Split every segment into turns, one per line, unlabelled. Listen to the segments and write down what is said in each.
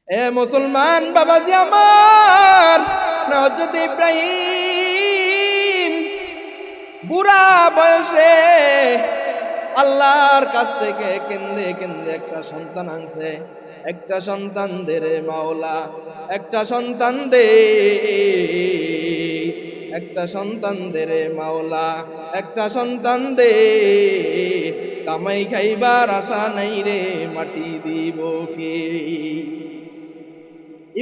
এ মুসলমান বাবাজি আমার, হযরত ইব্রাহিম বুড়া বয়সে আল্লাহর কাছ থেকে কেন্দে কেন্দে একটা সন্তান আনছে। একটা সন্তান দে রে মাওলা, একটা সন্তান দে, একটা সন্তান দে রে মাওলা, একটা সন্তান দে। কামাই খাইবার আশা নাই রে, মাটি দিব কে।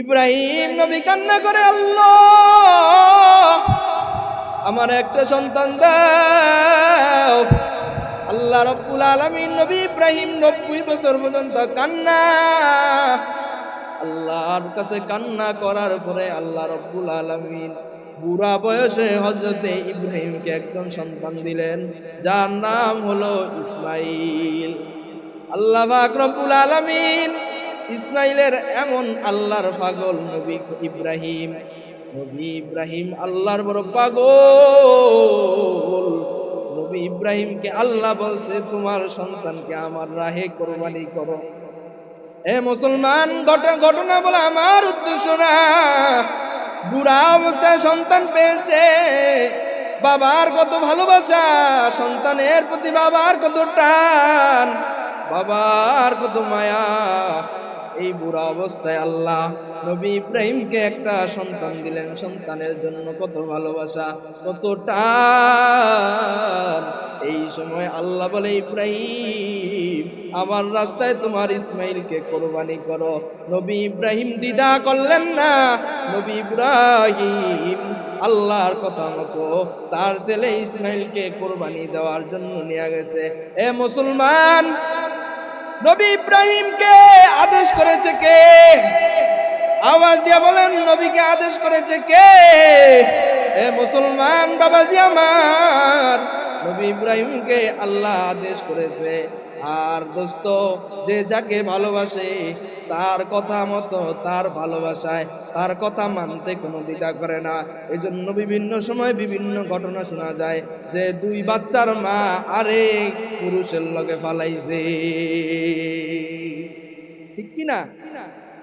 ইব্রাহিম নবী কান্না করে, আল্লাহ আমার একটা সন্তান দাও। আল্লাহ রাব্বুল আলামিন নবী ইব্রাহিম 90 বছর পর্যন্ত কান্না, আল্লাহর কাছে কান্না করার পরে আল্লাহ রাব্বুল আলামিন বুড়া বয়সে হযরত ইব্রাহিমকে একজন সন্তান দিলেন, যার নাম হলো ইসমাইল। আল্লাহ পাক রব্বুল আলামিন ইসমাইলের এমন আল্লাহর পাগল নবী ইব্রাহিম, নবী ইব্রাহিম আল্লাহর বড় পাগল। নবী ইব্রাহিমকে আল্লাহ বলছে, তোমার সন্তানকে আমার রাহে কোরবানি করো। এ মুসলমান, ঘটনা বলে আমার উদ্দেশ্য না। বুড়া অবস্থায় সন্তান পেয়েছে, বাবার কত ভালোবাসা, সন্তানের প্রতি বাবার কত টান, বাবার কত মায়া। এই বুড়া অবস্থায় আল্লাহ নবী ইব্রাহিমকে একটা সন্তান দিলেন, সন্তানের জন্য কত ভালোবাসা, কত টান। এই সময় আল্লাহ বলে, ইব্রাহিম আমার রাস্তায় তোমার ইসমাইলকে কোরবানি করো। নবী ইব্রাহিম দ্বিধা করলেন না। নবী ইব্রাহিম আল্লাহর কথা মতো তার ছেলে ইসমাইলকে কোরবানি দেওয়ার জন্য নিয়ে গেছে। এ মুসলমান, নবী ইব্রাহিমকে আদেশ করেছে কে? আওয়াজ দিয়ে বলেন, নবীকে আদেশ করেছে কে? এ মুসলমান বাবাজি আমার, নবী ইব্রাহিমকে আল্লাহ আদেশ করেছে। আর দোস্ত, যে যাকে ভালোবাসে তার কথা মতো, তার ভালোবাসায়, তার কথা মানতে কোনো দ্বিধা করে না। এজন্য বিভিন্ন সময় বিভিন্ন ঘটনা শোনা যায় যে 2 বাচ্চার মা আরেক পুরুষের লগে ফালাইছে, ঠিক কি না?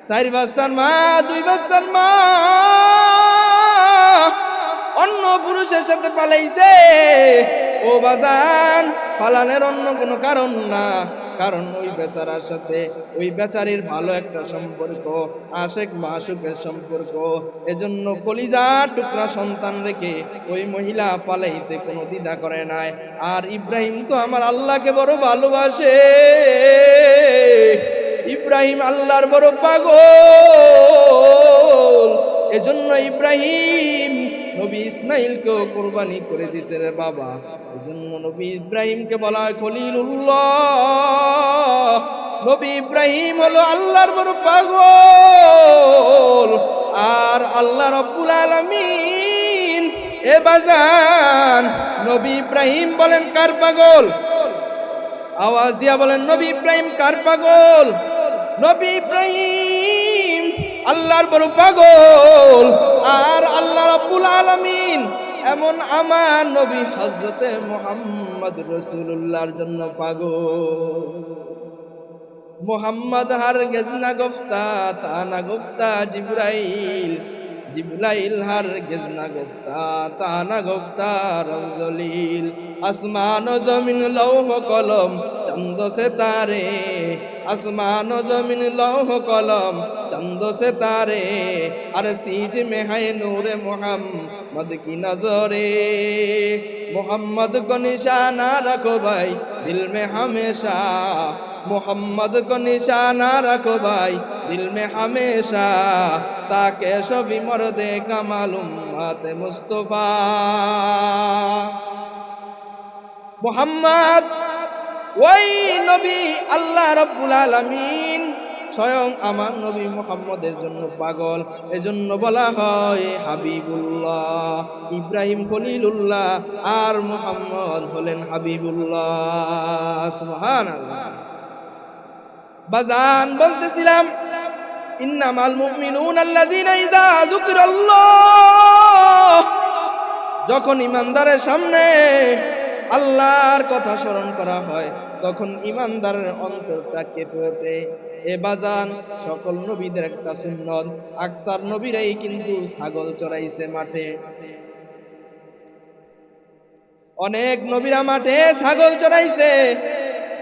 4 বাচ্চার মা, 2 বাচ্চার মা অন্য পুরুষের সাথে পালাইছে। ও বাজান, পালানের অন্য কোনো কারণ না, কারণ ওই বেচারার সাথে ওই বেচারির ভালো একটা সম্পর্ক, আশেক মাশুকের সম্পর্ক। এজন্য কলিজা টুকরা সন্তান রেখে ওই মহিলা পালাইতে কোনো দ্বিধা করে নাই। আর ইব্রাহিম তো আমার আল্লাহকে বড় ভালোবাসে, ইব্রাহিম আল্লাহর বড় পাগল। এজন্য ইব্রাহিম নবী ইসমাইলকেও কোরবানি করে দিছে রে বাবা। এজন্য নবী ইব্রাহিমকে বলা হয় খলিলুল্লাহ। নবী ইব্রাহিম হলো আল্লাহর বড় পাগল। আর আল্লাহ রাব্বুল আলামিন, এ বাজান, নবী ইব্রাহিম বলেন কার পাগল? আওয়াজ দিয়া বলেন, নবী ইব্রাহিম কার পাগল? নবী ইব্রাহিম আল্লাহর বড় পাগল। আর আল্লাহ রাব্বুল আলামিন এমন আমার নবী হযরতে মুহাম্মদ রাসূলুল্লাহর জন্য পাগল। মুহাম্মদ হারগিজ না গফতা, তা না গফতা জিবরাইল, জিবরাইল হারগিজ না গফতা, তা না গফতা রজলিল। আসমান ও জমিন লৌহ কলম চন্দ সে তারে, আসমান ও জমিন লৌহ কলম চন্দ সে তারে। আর सीज में है नूर मोहम्मद की नजरे, मोहम्मद को निशाना रखो भाई दिल में हमेशा, मोहम्मद को निशाना रखो भाई दिल में हमेशा, ताकि सभी मर्दे का मालूम उम्मत मुस्तफा। মোহাম্মদ ওই নবী, আল্লাহ রাব্বুল আলামিন স্বয়ং আমার নবী মুহাম্মদের জন্য পাগল। এজন্য বলা হয় হাবিবুল্লাহ। ইব্রাহিম খলিলুল্লাহ আর মুহাম্মদ হলেন হাবিবুল্লাহ। সুবহানাল্লাহ। বাজান বলতেছিলাম, ইন্নামাল মুমিনুনা আল্লাযীনা ইযা যুকিরাল্লাহ, যখন ইমানদারের সামনে আল্লাহর কথা স্মরণ করা হয় তখন ইমানদারের অন্তরটা কেঁপে ওঠে। এ বাজান সকল নবীদের একটা সুন্নত, আকসার নবীরাই কিন্তু ছাগল চড়াইছে মাঠে। অনেক নবীরা মাঠে ছাগল চড়াইছে,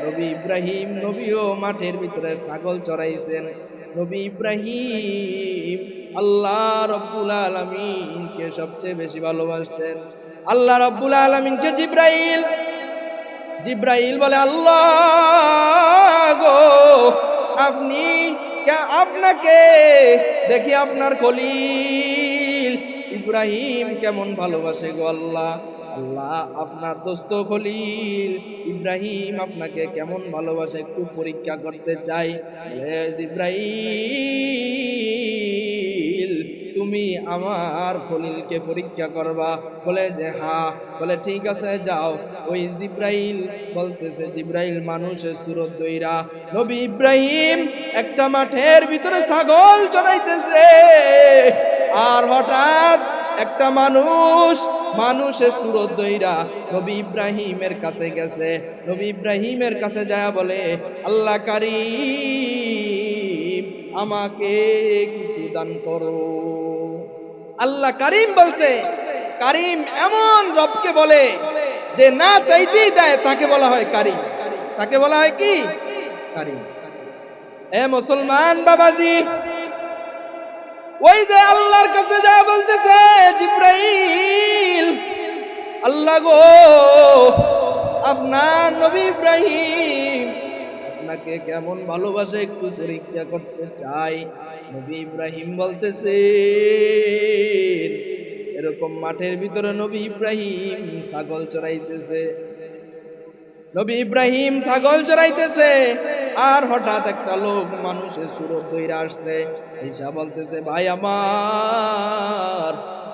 নবী ইব্রাহিম নবীও মাঠের ভিতরে ছাগল চড়াইছেন। নবী ইব্রাহিম আল্লাহ রাব্বুল আলামিনকে সবচেয়ে বেশি ভালোবাসতেন। আল্লাহ রাব্বুল আলামিনকে জিব্রাইল বলে, আল্লাহ গো, আপনাকে দেখি আপনার খলিল ইব্রাহিম কেমন ভালোবাসে গো আল্লাহ। আল্লাহ আপনার দোস্ত খলিল ইব্রাহিম আপনাকে কেমন ভালোবাসে একটু পরীক্ষা করতে চাই। জিব্রাইল তুমি আমার খলিলকে পরীক্ষা করবা? বলে যে হ্যাঁ। বলে ঠিক আছে যাও। ওই জিব্রাইল বলতেছে, জিব্রাইল মানুষের সুরত দইরা নবী ইব্রাহিম একটা মাঠের ভিতরে ছাগল চড়াইতেছে, আর হঠাৎ একটা মানুষের সুরত দইরা নবী ইব্রাহিমের কাছে গেছে। নবী ইব্রাহিমের কাছে যায় বলে, আল্লাহ কারীম আমাকে কিছু দান করো। আল্লাহ কারীম বলছে, কারীম এমন রবকে বলে যে না চাইতেই দেয়, তাকে বলা হয় কারীম। তাকে বলা হয় কি? কারীম। এ মুসলমান বাবাজি, ওই যে আল্লাহর কাছে যায় বলতেছে, জিব্রাইল আল্লাহ গো, আপনার নবী ইব্রাহিম আপনাকে কেমন ভালোবাসে একটু পরীক্ষা করতে চাই। নবী ইব্রাহিম বলতেছে, এরকম মাঠের ভিতরে নবী ইব্রাহিম ছাগল চড়াইতেছে। নবী ইব্রাহিম ছাগল চড়াইতেছে, আর হঠাৎ একটা লোক মানুষের সুরত ধইরা আসছে, ঈসা বলতেছে, ভাই আমার,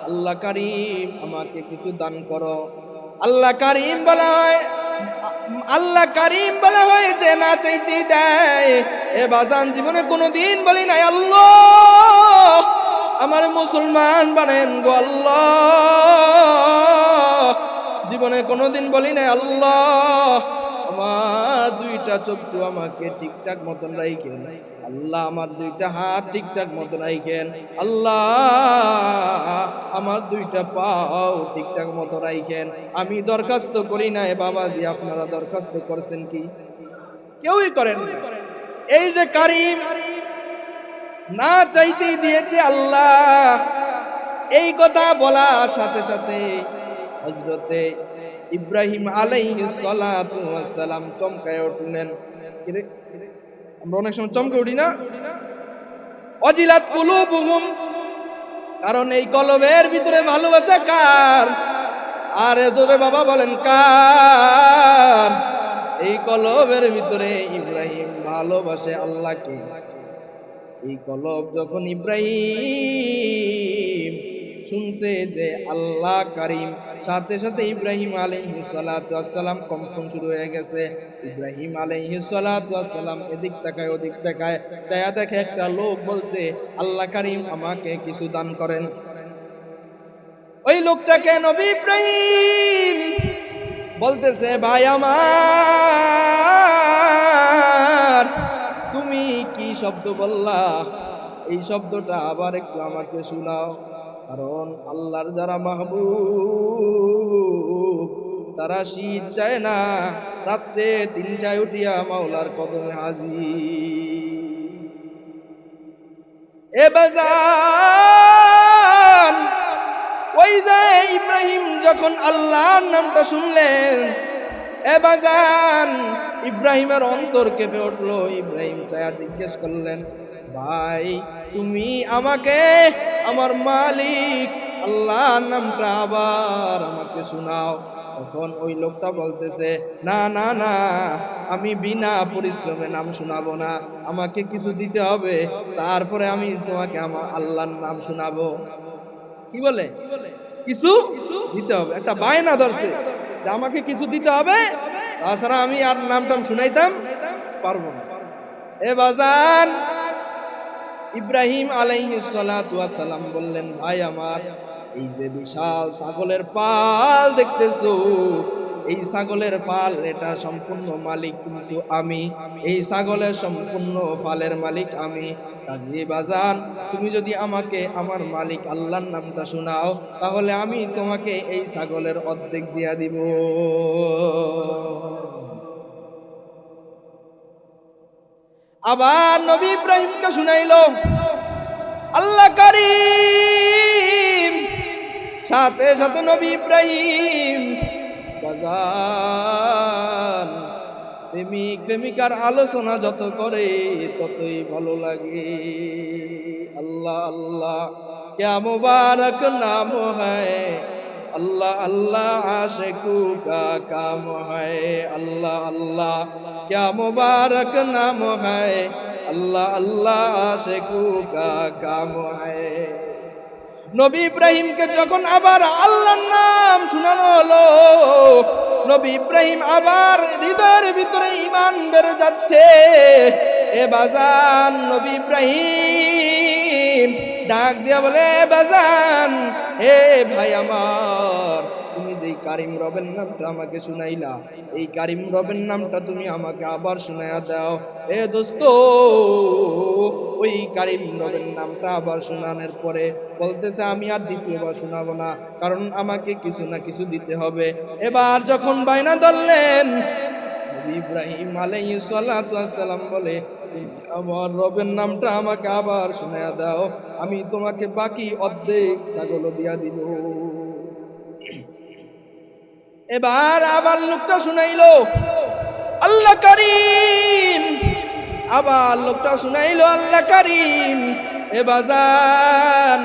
আল্লাহ কারীম আমাকে কিছু দান করো। আল্লাহ কারীম বলা হয় যে না চাইতেই দেয়। এ বাজান জীবনে কোনোদিন বলি নাই আল্লাহ আমার মুসলমান বানেন গো আল্লাহ। জীবনে কোনোদিন বলি নাই আল্লাহ আমার দুইটা চক্ষু আমাকে ঠিকঠাক মতন রাখেন, আল্লাহ আমার দুইটা হাত ঠিকঠাক মতন রাখেন, আল্লাহ আমার দুইটা পাও ঠিকঠাক মতো রাখেন। আমি দরখাস্ত করি না। এ বাবাজি আপনারা দরখাস্ত করছেন কি? কেউই করেন না। এই যে কারীম না চাইতেই দিয়েছে আল্লাহ, এই কথা বলার সাথে সাথে হযরতে ইব্রাহিম আলাইহিস সালাতু ওয়াস সালাম চমকায় উঠলেন। আমরা অনেক সময় চমকে উঠি না? ওয়াজিলাত কুলুবুহুম, কারণ এই কলবের ভিতরে ভালোবাসা কার? আর জোরে বাবা বলেন কার? এই কলবের ভিতরে ইব্রাহিম ভালোবাসে আল্লাহকে। এই কলব যখন ইব্রাহিম শুনছে যে আল্লাহ কারীম, সাথে সাথে ইব্রাহিম আলাইহিস সালাতু ওয়াস সালাম কম্পন শুরু হয়ে গেছে। ইব্রাহিম আলাইহিস সালাতু ওয়াস সালাম এদিক তাকায় ওদিক তাকায়, চায়া দেখে একটা লোক বলছে, আল্লাহ কারীম আমাকে কিছু দান করেন। ওই লোকটাকে নবী ইব্রাহিম বলতেছে, ভাই আমার, তুমি কি শব্দ বললা? এই শব্দটা আবার একটু আমাকে শোনাও। কারণ আল্লাহর যারা মাহবুব তারা শীত চায় না, রাত্রে 3টায় উঠিয়া মাওলার কদমে হাজির। এ বাজান, ওই যে ইব্রাহিম যখন আল্লাহর নামটা শুনলেন, এ বাজান ইব্রাহিমের অন্তর কেঁপে উঠলো। ইব্রাহিম চায়া জিজ্ঞেস করলেন, ভাই তুমি আমাকে আমার মালিক আল্লাহর নামটা আবার আমাকে শোনাও। তখন ওই লোকটা বলতেছে, না না না, আমি বিনা পরিশ্রমে নাম শোনাবো না, আমাকে কিছু দিতে হবে, তারপরে আমি তোমাকে আমার আল্লাহর নাম শোনাবো। কি বলে? কিছু দিতে হবে। একটা বায়না ধরছে যে আমাকে কিছু দিতে হবে, তাছাড়া আমি আর নামটাম শুনাইতাম পারবো না। এ বাজান, ইব্রাহিম আলাইহিস সালাতু ওয়াস সালাম বললেন, ভাই আমার, এই যে বিশাল ছাগলের পাল দেখতেছো, এই ছাগলের পাল এটা সম্পূর্ণ মালিক কিন্তু আমি, এই ছাগলের সম্পূর্ণ পালের মালিক আমি। কাজী বাজান, তুমি যদি আমাকে আমার মালিক আল্লাহর নামটা শোনাও, তাহলে আমি তোমাকে এই ছাগলের অর্ধেক দিয়া দিব। আবার নবী ইব্রাহিমকে শুনাইলো, আল্লাহ কারীম। সাথে সাথে নবী ইব্রাহিম বাজান, প্রেমিকার আলোচনা যত করে ততই ভালো লাগে। আল্লাহ আল্লাহ क्या मुबारक नाम है, अल्लाह अल्लाह आशिकू का काम है। अल्लाह अल्लाह क्या मुबारक नाम है, अल्लाह अल्लाह आशिकू का काम है। নবী ইব্রাহিমকে যখন আবার আল্লাহর নাম শোনানো হলো, নবী ইব্রাহিম আবার হৃদয়ের ভিতরে ঈমান বেড়ে যাচ্ছে। এ বাজান, নবী ইব্রাহিম ডাক দিয়া বলে, বাজান হে ভাই আমার, তুমি যেই কারিম রবের নামটা আমাকে শুনাইলা, এই কারিম রবের নামটা তুমি আমাকে আবার শুনাইয়া দাও। এ দোস্ত, ওই কারিম রবের নামটা আবার শোনানোর পরে বলতেছে, আমি আর দ্বিতীয়বার শোনাবো না, কারণ আমাকে কিছু না কিছু দিতে হবে। এবার যখন বায়না ধরলেন, নবী ইব্রাহিম আলাইহিস সালাতু ওয়াস সালাম বলে, আমার রবের নামটা আমাকে আবার শোনায়া দাও, আমি তোমাকে বাকি অর্ধেক ছাগল দিয়া দিব। এবার আবার লোকটা শুনাইলো, আল্লাহ কারীম। আবার লোকটা শুনাইলো, আল্লাহ কারীম। এ বাজান,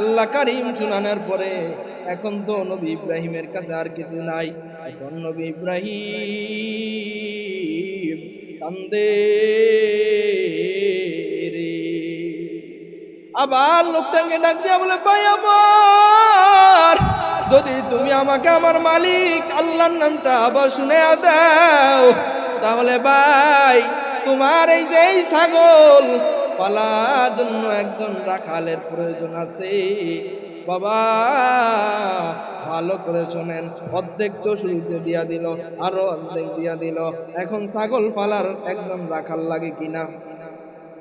আল্লাহ কারীম শুনানোর পরে এখন তো নবী ইব্রাহিমের কাছে আর কিছু নাই। এখন নবী ইব্রাহিম কান্দে রে। আবার লোকটাকে ডাক দিয়া বলে, ভাই আমার, যদি তুমি আমাকে আমার মালিক আল্লাহর নামটা আবার শুনে দাও, তাহলে ভাই তোমার এই যে এই ছাগল পালার জন্য একজন রাখালের প্রয়োজন আছে। বাবা ভালো করে শোনেন, অর্ধেক তো শুরুতে দিয়া দিল, আরো অর্ধেক দিয়া দিল। এখন ছাগল পালার একজন রাখাল লাগে কিনা?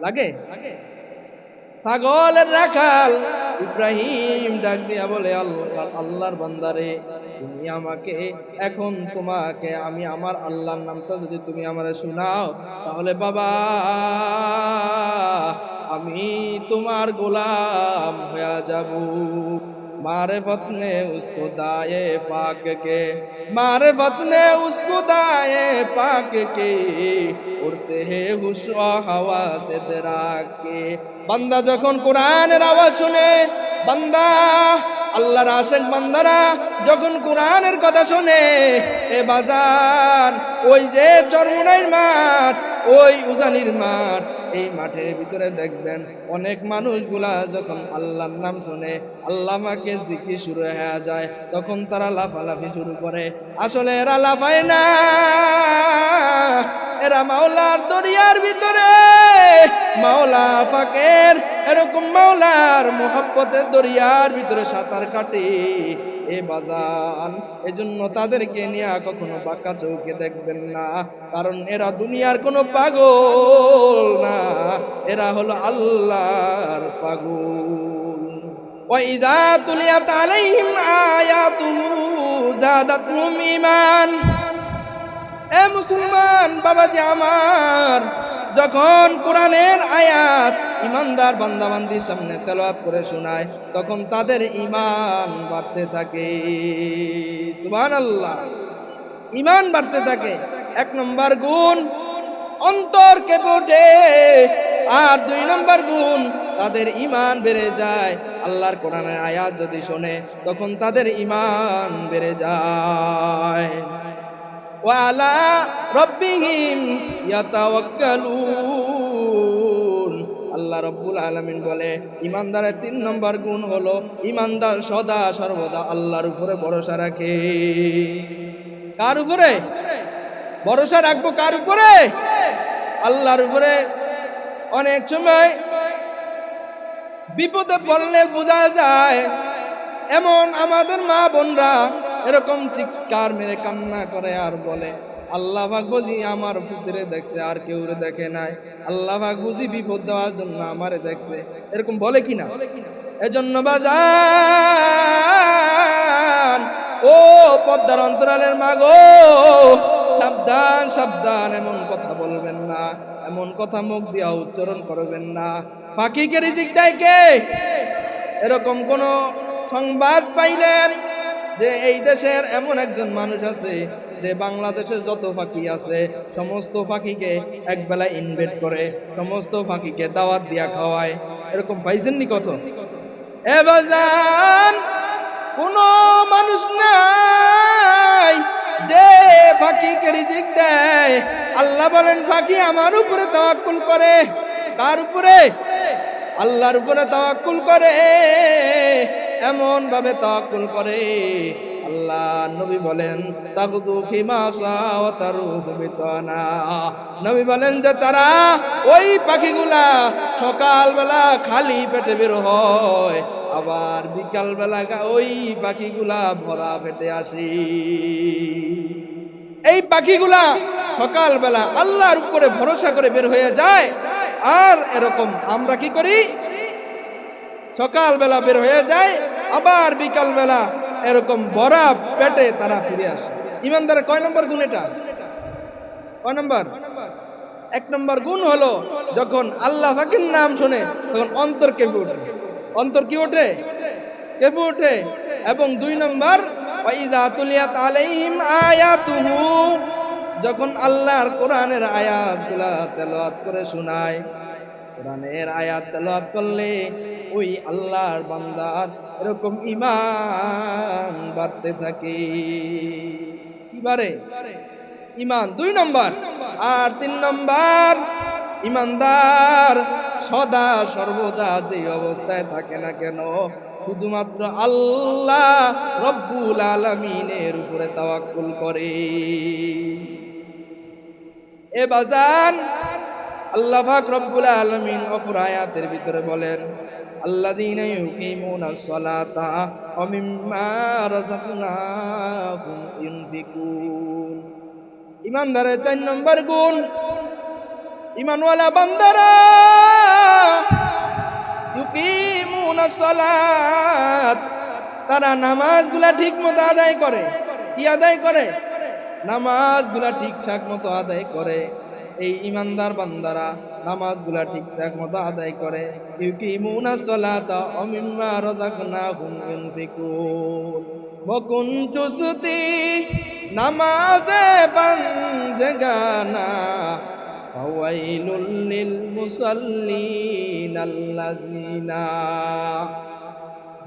লাগে। ছাগলের রাখাল ইব্রাহিম ডাক দিয়া বলে, আল্লাহর বান্দারে, তুমি আমাকে এখন, তোমাকে আমি আমার আল্লাহর নামটা যদি তুমি আমারে শোনাও, তাহলে বাবা আমি তোমার গোলাম হয়ে যাব। मारिफत ने उसको दाए पाक के, मारिफत ने उसको दाए पाक के, उड़ते हैं हुश और हवा से दराक के। बंदा যখন কোরআনের আওয়াজ শুনে, বান্দা আল্লাহর আশিক বান্দারা যখন কোরআনের কথা শুনে, এ বাজার ওই যে চরমনাইর মাঠ, ওই উজানির মাঠ, এই মাঠের ভিতরে দেখবেন অনেক মানুষগুলা যখন আল্লাহর নাম শুনে, আল্লাহ মাকে জিকির শুরু হয়ে যায়, তখন তারা লাফালাফি শুরু করে। আসলে এরা লাফায় না, এরা মাওলার দরিয়ার ভিতরে, মাওলা ফাকের এরকম মাওলার মোহাব্বতের দরিয়ার ভিতরে সাঁতার কাটে। এ বাজান, এজন্য তাদেরকে নিয়ে কখনো বাঁকা চৌকে দেখবেন না, কারণ এরা দুনিয়ার কোনো পাগল না, এরা হলো আল্লাহর পাগল। ওয়াইযা তুলিয়াত আলাইহিম আয়াতুহু যাদাতুহুম ঈমান। এ মুসলমান বাবাজি আমার, যখন কোরআনের আয়াত ইমানদার বান্দাবান্দির সামনে তেলাওয়াত করে শোনায়, তখন তাদের ঈমান বাড়তে থাকে। সুবহানাল্লাহ, ঈমান বাড়তে থাকে। এক নম্বর গুণ, অন্তর কেঁপে ওঠে। আর দুই নম্বর গুণ, তাদের ঈমান বেড়ে যায়। আল্লাহর কোরআনের আয়াত যদি শোনে, তখন তাদের ঈমান বেড়ে যায়। ওয়ালা রব্বিহিম ইয়াতাওয়াক্কালুন। আল্লাহ রাব্বুল আলামিন বলে, ঈমানদারের 3 নম্বর গুণ হলো, ঈমানদার সদা সর্বদা আল্লাহর উপরে ভরসা রাখে। কার উপরে ভরসা রাখবো? কার উপরে? আল্লাহর উপরে। অনেক সময় বিপদে পড়লে বোঝা যায়, এমন আমাদের মা বোনরা এরকম চিৎকার মেরে কান্না করে আর বলে, আল্লাহ পাক বুঝি আমার পুত্রে দেখছে আর কেউ দেখে নাই, আল্লাহ পাক বুঝি বিপদ দেওয়ার জন্য আমারে দেখছে, এরকম বলে কিনা? এজন্য বাজান, ও পদ্মার অন্তরালের মাগো, সাবধান সাবধান, এমন কথা বলবেন না, এমন কথা মুখ দিয়া উচ্চারণ করবেন না। ফাঁকিকে রিজিক দেয় কে? এরকম কোন সংবাদ পাইলেন যে এই দেশের এমন একজন মানুষ আছে যে বাংলাদেশে যত ফাঁকি আছে সমস্ত ফাঁকিকে একবেলা ইনভাইট করে, সমস্ত ফাঁকিকে দাওয়াত দিয়া খাওয়ায়, এরকম পাইছেননি কত? এ বাজান, কোন মানুষ নাই যে ফাঁকিকে রিজিক দেয়। আল্লাহ বলেন ফাঁকি আমার উপরে তাওয়াক্কুল করে। কার উপরে? আল্লাহর উপরে তাওয়াক্কুল করে, এমন ভাবে তাওয়াক্কুল করে। আল্লাহ নবী বলেন তাগদু ফিমাসা ওয়া তারুহু বিতানা, নবী বলেন যে তারা ওই পাখিগুলা সকালবেলা খালি পেটে বের হয়, আবার বিকালবেলা ওই পাখিগুলা ভরা পেটে আসে। এই পাখিগুলা সকালবেলা আল্লাহর উপরে ভরসা করে বের হয়ে যায়, আর এরকম আমরা কি করি? সকালবেলা বের হয়ে যায়, আবার বিকালবেলা এরকম ভরা পেটে তারা ফিরে আসে। ইমানদারের কয় নম্বর গুণ এটা? কয় নম্বর? 1 নম্বর গুণ হলো যখন আল্লাহ পাকের নাম শুনে তখন অন্তর কেঁপে ওঠে। অন্তর কি ওঠে? কেঁপে ওঠে। এবং 2 নম্বর, ওয়াইযা তুলিয়াত আলাইহিম আয়াতুহু, যখন আল্লাহর কোরআনের আয়াতগুলা তেলাওয়াত করে শোনায়, কোরআনের আয়াত তেলাওয়াত করলে ওই আল্লাহর বান্দার এরকম ঈমান বাড়তে থাকে। কি বাড়ে? ঈমান। 2 নম্বর। আর 3 নম্বর, ঈমানদার সদা সর্বদা যে অবস্থায় থাকে না কেন শুধুমাত্র আল্লাহ রব্বুল আলামিনের উপরে তাওয়াক্কুল করে। এ বাজান, আল্লাহ পাক রব্বুল আলামিন অপর আয়াতের ভিতরে বলেন আল্লাযীনা ইউকিমুনাস সালাতা ওয়া মিম্মা রাযাকনাহুম ইউনফিকুন। ঈমানদারের 4 নম্বর গুণ, ঈমানওয়ালা বান্দারা ইউকিমুনাস সালাত, তারা নামাজগুলা ঠিকমতো আদায় করে। কি আদায় করে? নামাজগুলা ঠিকঠাক মতো আদায় করে। এই ঈমানদার বান্দারা নামাজগুলা ঠিকঠাক মতো আদায় করে। ইউকিমুনাস সালাতা ওয়া মিম্মা রাযাকনাহুম ইউনফিকুন। মকুন চুস্তি নামাজে বান্দেগানা, ফাওয়াইলুল লিল মুসাল্লিন আল্লাযিনা।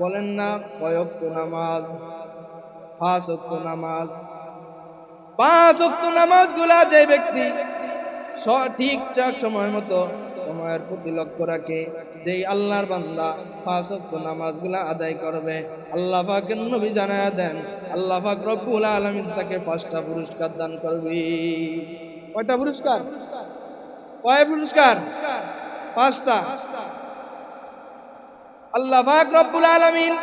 বলেন না কয় ওয়াক্ত নামাজ? 5 ওয়াক্ত নামাজ। 5 ওয়াক্ত নামাজগুলা যে ব্যক্তি ঠিকঠাক সময় মতো সময়ের প্রতি লক্ষ্য রাখে, যেই আল্লাহর বান্দা 5 ওয়াক্ত নামাজগুলা আদায় করবে, আল্লাহ পাকের নবী জানায়া দেন আল্লাহ পাক রব্বুল আলামিন তাকে 5টা পুরস্কার দান করবে। কয়টা পুরস্কার? কয় পুরস্কার? 5টা। আল্লাহ পাক রব্বুল আলামিন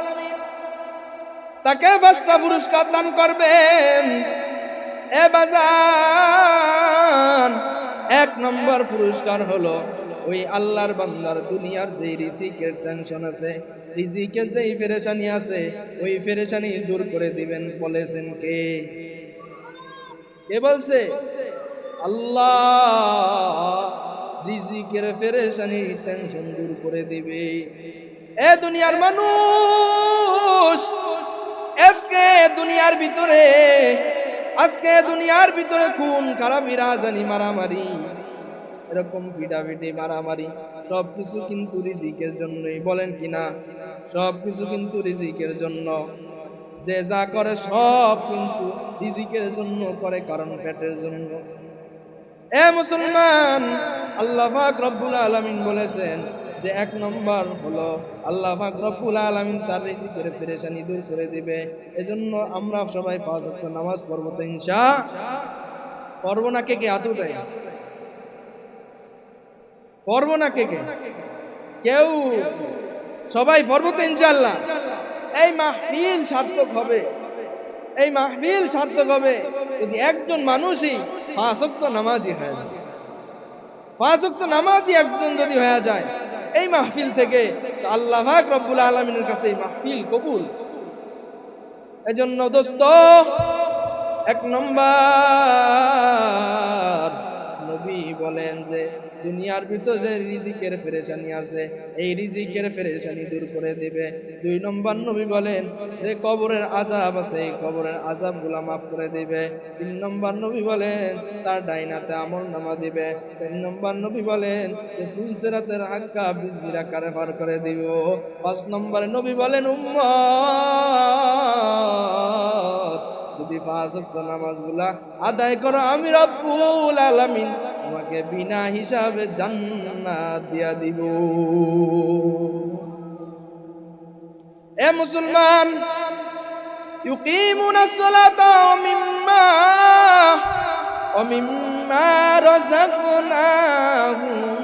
তাকে 5টা পুরস্কার দান করবেন। এ বাজান, 1 নম্বর পুরস্কার হলো ওই আল্লাহর বান্দার দুনিয়ার যে রিজিকের টেনশন আছে, রিজিকের যেই পেরেশানি আছে, ওই পেরেশানি দূর করে দিবেন। বলেছেন কে? কে বলছে? আল্লাহ রিজিকের পেরেশানি টেনশন দূর করে দিবে। এ দুনিয়ার মানুষ, আজকে দুনিয়ার ভিতরে খুন খারাপি, রাজানি, মারামারি, এরকম পিটাপিটি, মারামারি, সবকিছু কিন্তু রিজিকের জন্যই। বলেন কিনা? সবকিছু কিন্তু রিজিকের জন্য। যে যা করে সব কিন্তু রিজিকের জন্য করে, কারণ পেটের জন্য। এ মুসলমান, আল্লাহ পাক রব্বুল আলামিন বলেছেন যে 1 নম্বর হলো আল্লাহ পাক রব্বুল আলামিন তার রিজিকের পেরেশানি দূর করে দিবে। এজন্য আমরা সবাই 5 ওয়াক্ত নামাজ পড়ব তো ইনশাআল্লাহ। পড়ব না? কে কে হাত উঠায়? পড়ব না? কে কে? কেউ? সবাই পড়ব তো ইনশাআল্লাহ। এই মাহফিল সার্থক হবে, এই মাহফিল সার্থক হবে যদি একজন মানুষই 5 ওয়াক্ত নামাজি হয়ে যায়। 5 ওয়াক্ত নামাজি একজন যদি হয়ে যায় এই মাহফিল থেকে, তো আল্লাহ পাক রব্বুল আলামিনের কাছে এই মাহফিল কবুল। এজন্য দোস্ত, 1 নম্বর নবী বলেন যে দুনিয়ার ভিতরে যে রিজিকের পেরেশানি আছে এই রিজিকের পেরেশানি দূর করে দিবে। 2 নম্বর নবী বলেন যে কবরের আযাব আছে এই কবরের আযাবগুলো maaf করে দিবে। 3 নম্বর নবী বলেন তার ডাইনাতে আমলনামা দিবে। 4 নম্বর নবী বলেন যে ফুলসিরাতের হাক্কা বিজলির আকারে পার করে দিব। 5 নম্বর নবী বলেন উম্মত যদি 5 ওয়াক্ত নামাজগুলা আদায় করো আমি রব্বুল আলামিন তোমাকে বিনা হিসাবে জান্নাত দিয়া দিব। এ মুসলমান, ইউকিমুনাস সালাতা ওয়া মিম্মা রাযাকনাহুম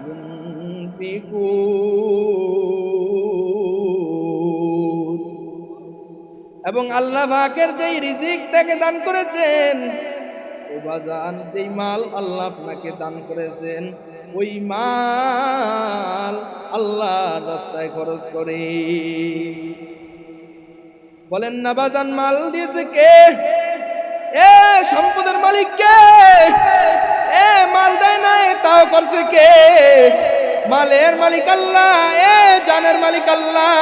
ইউনফিকুন। এবং আল্লাহ পাকের যেই রিজিক তাকে দান করেছেন, ও বাজান যেই মাল আল্লাহ আপনাকে দান করেছেন ওই মাল আল্লাহর রাস্তায় খরচ করে। বলেন না বাজান, মাল দিয়েছে কে? এ সম্পদের মালিক কে? এ মাল দেয় না তাও করছে কে? মালের মালিক আল্লাহ, এ জানের মালিক আল্লাহ।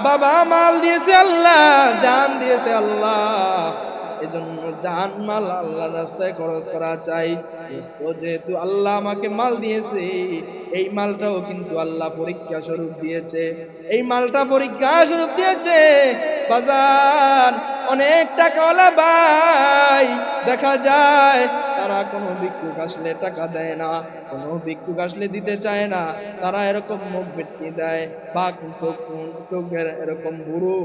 বাবা মাল দিয়েছে আল্লাহ, জান দিয়েছে আল্লাহ। এজন্য জান মাল আল্লাহর রাস্তায় খরচ করা চাই। যেহেতু আল্লাহ আমাকে মাল দিয়েছে, এই মালটাও কিন্তু আল্লাহ পরীক্ষা স্বরূপ দিয়েছে। এই মালটা পরীক্ষা স্বরূপ দিয়েছে। বাজার অনেক টাকাওয়ালা ভাই দেখা যায় তারা কোনো ভিক্ষুক আসলে টাকা দেয় না, কোনো ভিক্ষুক আসলে দিতে চায় না। তারা এরকম মুখ ভেটকি দেয় বা চোখের এরকম বুড়ো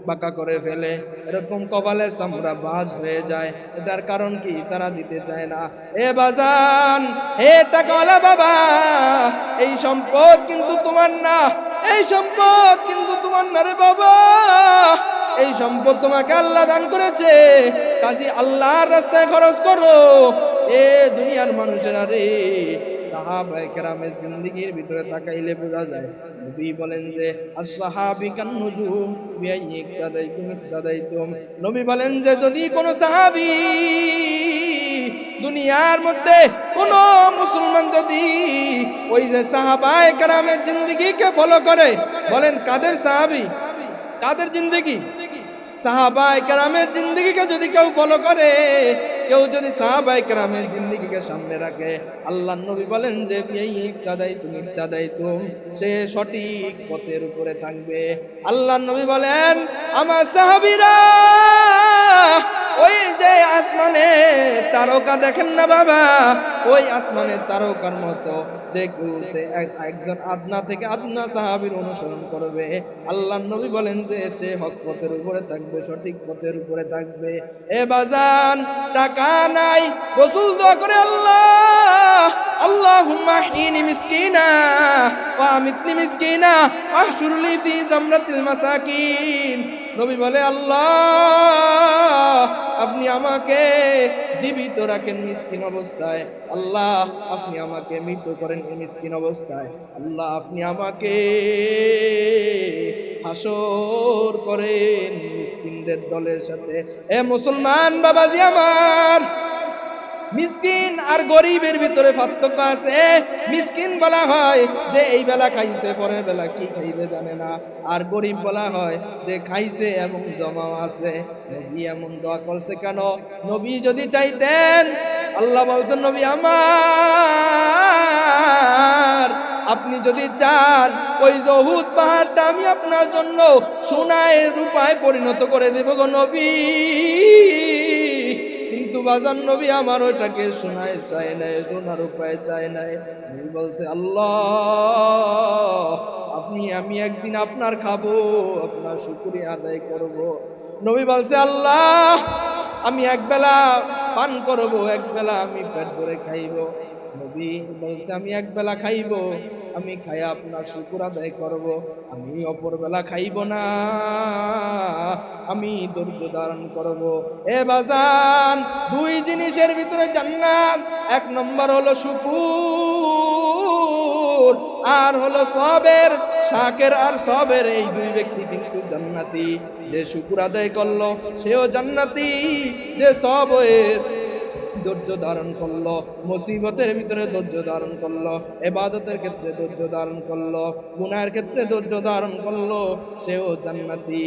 বাঁকা করে ফেলে, এরকম কপালে চামড়া বাজ হয়ে যায়। এটার কারণ কি? তারা দিতে চায় না। এ বাজান, হে টাকাওয়ালা বাবা, এই সম্পদ কিন্তু তোমার না, এই সম্পদ কিন্তু তোমার না রে বাবা। এই সম্পদ তোমাকে আল্লাহ দান করেছে, কাজী আল্লাহর রাস্তায় খরচ করো। এ দুনিয়ার মানুষেরা রে, সাহাবায়ে কেরামের জিন্দেগির ভিতরে তাকাইলে বোঝা যায়। নবী বলেন যে as-সাহাবী কান-নুজুম বিআইয়ি ইক্তাদাইতুম। নবী বলেন যে যদি কোনো সাহাবী, দুনিয়ার মধ্যে কোন মুসলমান যদি ওই যে সাহাবায়ে কেরামের জিন্দেগিকে ফলো করে, বলেন কাদের সাহাবী, কাদের জিন্দেগি? সাহাবায়ে কেরামের জিন্দেগিকে যদি কেউ ফলো করে, কেউ যদি সাহাবায়ে কেরামের জিন্দেগিকে সামনে রাখে, আল্লাহর নবী বলেন যে ইক্তাদাইতুম, সে সঠিক পথের উপরে থাকবে। আল্লাহর নবী বলেন আমার সাহাবীরা ওই যে আসমানে তারকা দেখেন না বাবা, ওই আসমানের তারকার মতো যে একজন আদনা থেকে আদনা সাহাবীর অনুসরণ করবে, আল্লাহর নবী বলেন যে সে হক পথের উপরে থাকবে, সঠিক পথের উপরে থাকবে। এ বাজান টাকা নাই, রাসূল দোয়া করে আল্লাহ আল্লাহুম্মা হিনি মিসকিনা ওয়া আমিতনি মিসকিনা আহশুরলি ফি জামরাতিল মাসাকিন। নবী বলে আল্লাহ আপনি আমাকে জীবিত রাখেন মিসকিন অবস্থায়, আল্লাহ আপনি আমাকে মৃত করেন মিসকিন অবস্থায়, আল্লাহ আপনি আমাকে হাসর করেন মিসকিনদের দলের সাথে। এ মুসলমান বাবাজি আমার, মিসকিন আর গরিবের ভিতরে পার্থক্য আছে। মিসকিন বলা হয় যে এই বেলা খাইছে, পরের বেলা কি খাইবে জানে না। আর গরিব বলা হয় যে খাইছে এবং জমাও আছে। নবী এমন দোয়া করছে কেন? নবী যদি চাইতেন, আল্লাহ বলছেন নবী আমার, আপনি যদি চান ওই উহুদ পাহাড়টা আমি আপনার জন্য সোনায় রূপায় পরিণত করে দেব গো নবী। কিন্তু বাজান নবী আমার ওইটাকে সোনায় চায় নাই, সোনার উপায় চায় নাই। নবী বলছে আল্লাহ আমি একদিন আপনার খাবো, আপনার শুকরিয়া আদায় করব। নবী বলছে আল্লাহ আমি একবেলা পান করব, একবেলা আমি পেট ভরে খাইব। নবী বলছে আমি একবেলা খাইব, আমি খাইয়া আপনার শুকর আদায় করব। আমি অপরবেলা খাইব না, আমি ধৈর্য ধারণ করব। এ বাজান, দুই জিনিসের ভিতরে জান্নাত। এক নম্বর হলো শুকুর, আর হলো সবের। শাকের আর সবের এই দুই ব্যক্তি কিন্তু জান্নাতি। যে শুকুর আদায় করলো সেও জান্নাতি, যে সবের ধৈর্য ধারণ করলো, মুসিবতের ভিতরে ধৈর্য ধারণ করলো, ইবাদতের ক্ষেত্রে ধৈর্য ধারণ করলো, গুনাহের ক্ষেত্রে ধৈর্য ধারণ করলো, সেও জান্নাতি।